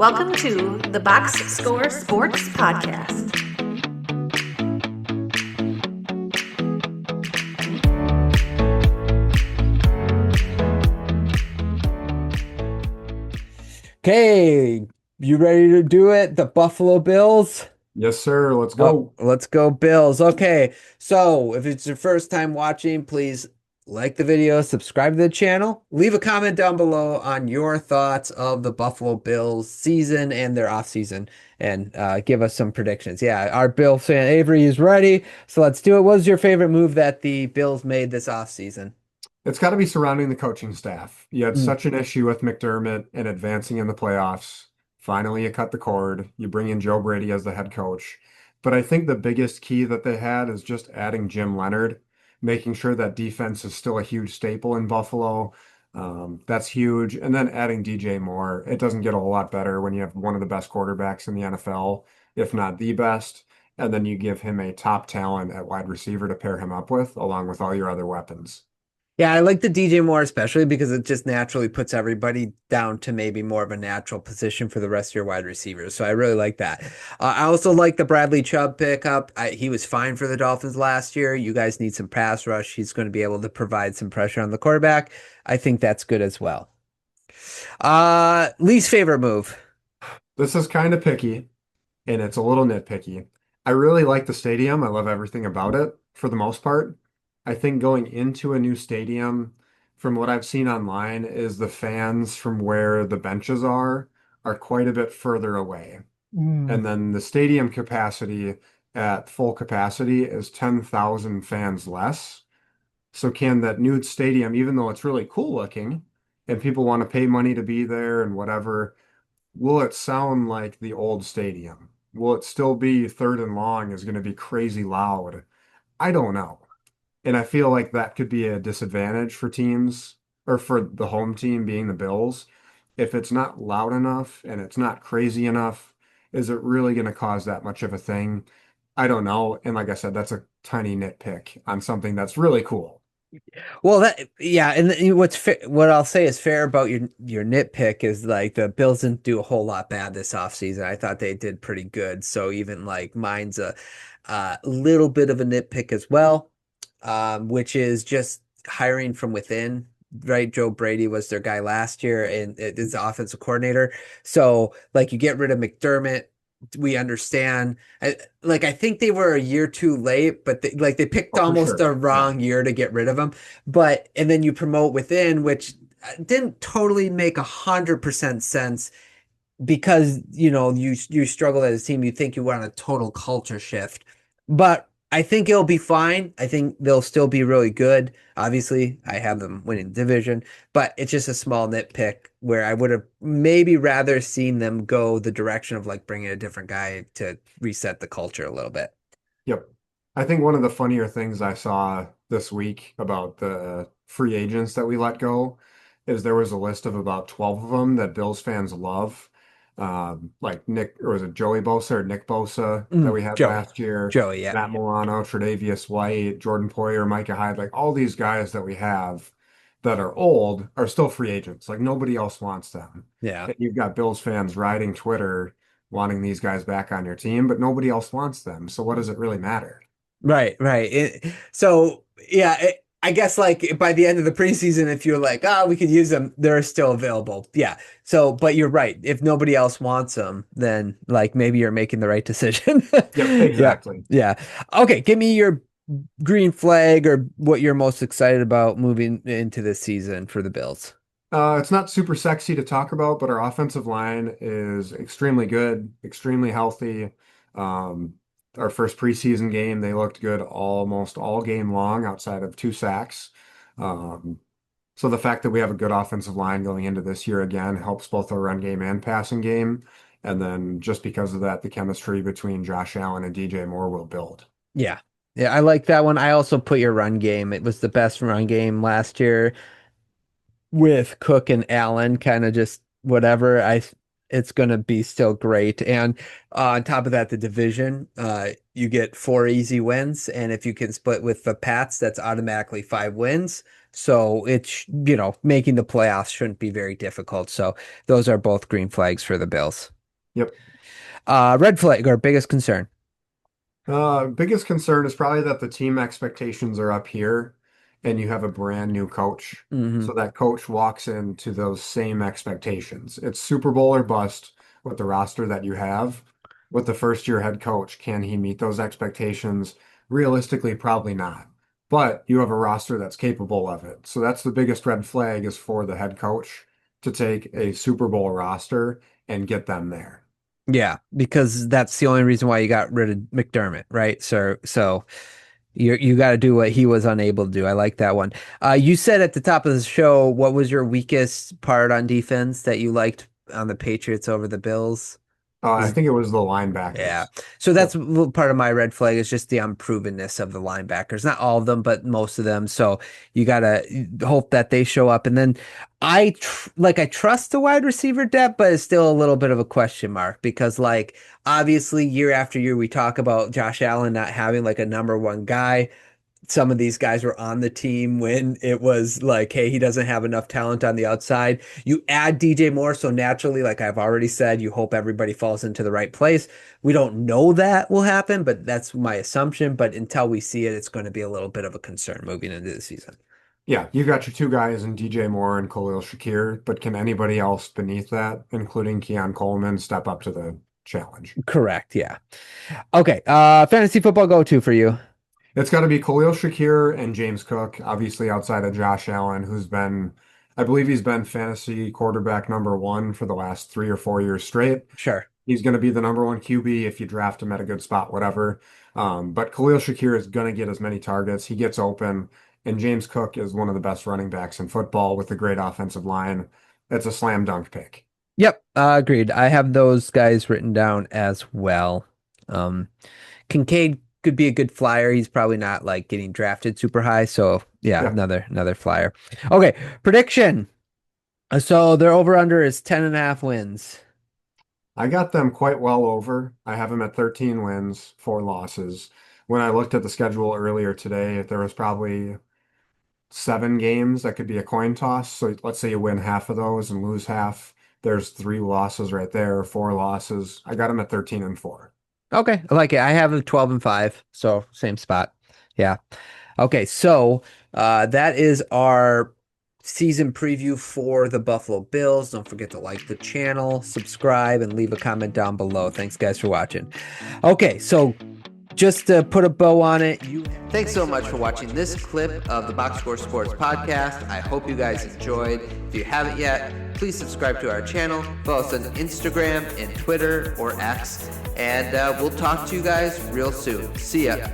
Welcome to the Box Score Sports Podcast. Okay, you ready to do it? The Buffalo Bills? Yes, sir. Let's Oh, go. let's go Bills. Okay, so if it's your first time watching, please like the video, subscribe to the channel, leave a comment down below on your thoughts of the Buffalo Bills season and their offseason, and give us some predictions. Yeah, our Bill fan Avery is ready, so let's do it. What was your favorite move that the Bills made this offseason? It's got to be surrounding the coaching staff. You had Mm. such an issue with McDermott and advancing in the playoffs. Finally, you cut the cord. You bring in Joe Brady as the head coach. But I think the biggest key that they had is just adding Jim Leonard, making sure that defense is still a huge staple in Buffalo. That's huge. And then adding DJ Moore. It doesn't get a whole lot better when you have one of the best quarterbacks in the NFL, if not the best. And then you give him a top talent at wide receiver to pair him up with, along with all your other weapons. Yeah, I like the DJ more especially because it just naturally puts everybody down to maybe more of a natural position for the rest of your wide receivers. So I really like that. I also like the Bradley Chubb pickup. He was fine for the Dolphins last year. You guys need some pass rush. He's going to be able to provide some pressure on the quarterback. I think that's good as well. Least favorite move. This is kind of picky and it's a little nitpicky. I really like the stadium. I love everything about it for the most part. I think going into a new stadium, from what I've seen online, is the fans from where the benches are quite a bit further away. Mm. And then the stadium capacity at full capacity is 10,000 fans less. So can that new stadium, even though it's really cool looking and people want to pay money to be there and whatever, will it sound like the old stadium? Will it still be third and long is going to be crazy loud? I don't know. And I feel like that could be a disadvantage for teams or for the home team being the Bills. If it's not loud enough and it's not crazy enough, is it really going to cause that much of a thing? I don't know. And like I said, that's a tiny nitpick on something that's really cool. Well, yeah, and what I'll say is fair about your nitpick is like the Bills didn't do a whole lot bad this offseason. I thought they did pretty good. So even like mine's a little bit of a nitpick as well, which is just hiring from within. Right, Joe Brady was their guy last year, and it is the offensive coordinator. So like you get rid of McDermott, we understand. I think they were a year too late, but they picked Oh, for almost sure. the Yeah. wrong year to get rid of him. But and then you promote within, which didn't totally make 100% sense because you struggle as a team. You think you want a total culture shift, but I think it'll be fine. I think they'll still be really good. Obviously, I have them winning the division, but it's just a small nitpick where I would have maybe rather seen them go the direction of like bringing a different guy to reset the culture a little bit. Yep. I think one of the funnier things I saw this week about the free agents that we let go is there was a list of about 12 of them that Bills fans love. Like Nick, or was it Joey Bosa or Nick Bosa that we had Joey, last year? Joey, yeah, Matt Milano, Tre'Davious White, Jordan Poyer, Micah Hyde, like all these guys that we have that are old are still free agents. Like nobody else wants them. yeah. And you've got Bills fans riding Twitter wanting these guys back on your team, but nobody else wants them. So what does it really matter? Right, right. So yeah, I guess like by the end of the preseason, if you're like, oh, we could use them, they're still available. Yeah. So, but you're right. If nobody else wants them, then like maybe you're making the right decision. Yep, Yeah, exactly. yeah. Okay, give me your green flag or what you're most excited about moving into this season for the Bills. It's not super sexy to talk about, but our offensive line is extremely good, extremely healthy. Um, our first preseason game, they looked good almost all game long outside of two sacks. Um, so the fact that we have a good offensive line going into this year again helps both our run game and passing game. And then just because of that, the chemistry between Josh Allen and DJ Moore will build. Yeah. Yeah, I like that one. I also put your run game. It was the best run game last year with Cook and Allen, kind of just whatever. It's gonna be still great. And on top of that, the division, you get 4 easy wins, and if you can split with the Pats, that's automatically 5 wins. So it's, making the playoffs shouldn't be very difficult. So those are both green flags for the Bills. Yep. Red flag or biggest concern. Biggest concern is probably that the team expectations are up here and you have a brand new coach. Hmm. So that coach walks into those same expectations. It's Super Bowl or bust with the roster that you have. With the first year head coach, can he meet those expectations? Realistically, probably not. But you have a roster that's capable of it. So that's the biggest red flag is for the head coach to take a Super Bowl roster and get them there. Yeah, because that's the only reason why you got rid of McDermott, right? So you got to do what he was unable to do. I like that one. You said at the top of the show, what was your weakest part on defense that you liked on the Patriots over the Bills? I think it was the Yeah. linebackers. So that's Yep. part of my red flag is just the unprovenness of the linebackers. Not all of them, but most of them. So you got to hope that they show up. And then I trust the wide receiver depth, but it's still a little bit of a question mark because obviously year after year we talk about Josh Allen not having like a number one guy. Some of these guys were on the team when it was like, hey, he doesn't have enough talent on the outside. You add DJ Moore, so naturally, like I've already said, you hope everybody falls into the right place. We don't know that will happen, but that's my assumption. But until we see it, it's going to be a little bit of a concern moving into the season. Yeah, you got your two guys in DJ Moore and Khalil Shakir, but can anybody else beneath that, including Keon Coleman, step up to the challenge? Correct. Yeah. Okay. Fantasy football go-to for you. It's got to be Khalil Shakir and James Cook, obviously outside of Josh Allen, who's been, I believe he's been fantasy quarterback number one for the last 3 or 4 years straight. Sure. He's going to be the number one QB if you draft him at a good spot, whatever. But Khalil Shakir is going to get as many targets. He gets open, and James Cook is one of the best running backs in football with a great offensive line. It's a slam dunk pick. Yep. Agreed. I have those guys written down as well. Kincaid could be a good flyer. He's probably not like getting drafted super high. So yeah, Yeah, another flyer. Okay, prediction. So their over under is 10.5 wins. I got them quite well over. I have them at 13 wins, 4 losses. When I looked at the schedule earlier today, there was probably 7 games that could be a coin toss. So let's say you win half of those and lose half. There's 3 losses right there, 4 losses. I got them at 13 and 4. Okay, I like it. I have a 12 and 5, so same spot. Yeah. Okay, so that is our season preview for the Buffalo Bills. Don't forget to like the channel, subscribe, and leave a comment down below. Thanks, guys, for watching. Okay, so just to put a bow on it, thanks so much for watching this clip of the Box Score Sports Podcast. I hope you guys enjoyed. If you haven't yet, please subscribe to our channel. Follow us on Instagram and Twitter or X. And we'll talk to you guys real soon. See ya.